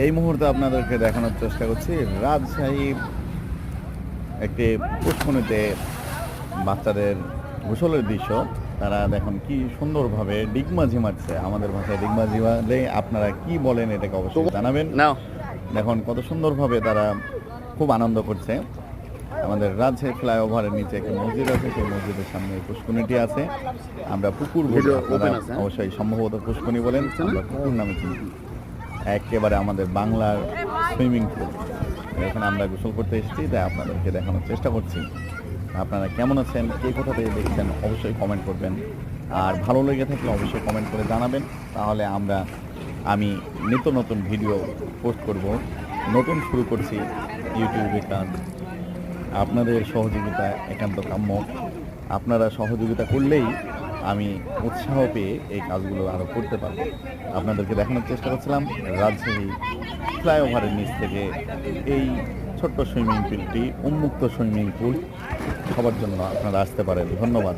এই মুহূর্তে আপনাদেরকে দেখানোর চেষ্টা করছি রাজশাহী একটি পুষ্করিণীতে বাচ্চাদের গোসলের দৃশ্য। তারা দেখুন কি সুন্দরভাবে ডিগমাঝি মারছে, আমাদের ভাষায় ডিগমাঝি মারলে আপনারা কি বলেন এটাকে অবশ্যই জানাবেন। দেখুন কত সুন্দরভাবে তারা খুব আনন্দ করছে। আমাদের রাজশাহী ফ্লাইওভারের নিচে একটি মসজিদ আছে, সেই মসজিদের সামনে পুষ্করিণীটি আছে। আমরা পুকুর বলি, আপনারা অবশ্যই সম্ভবত পুষ্করিণী বলেন, আমরা পুকুর নামে চিনি। একেবারে আমাদের বাংলার সুইমিং পুল, এখানে আমরা গোসল করতে এসেছি, তাই আপনাদেরকে দেখানোর চেষ্টা করছি। আপনারা কেমন আছেন, কে কোথা থেকে দেখছেন অবশ্যই কমেন্ট করবেন, আর ভালো লেগে থাকলে অবশ্যই কমেন্ট করে জানাবেন। তাহলে আমি নিত্য নতুন ভিডিও পোস্ট করব। নতুন শুরু করছি ইউটিউবে কাজ, আপনাদের সহযোগিতা একান্ত কাম্য। আপনারা সহযোগিতা করলেই আমি উৎসাহ পেয়ে এই কাজগুলো আরও করতে পারব। আপনাদেরকে দেখানোর চেষ্টা করছিলাম রাজশাহী ফ্লাইওভারের নিচ থেকে এই ছোট্ট সুইমিং পুলটি, উন্মুক্ত সুইমিং পুল, সবার জন্য আপনারা আসতে পারেন। ধন্যবাদ।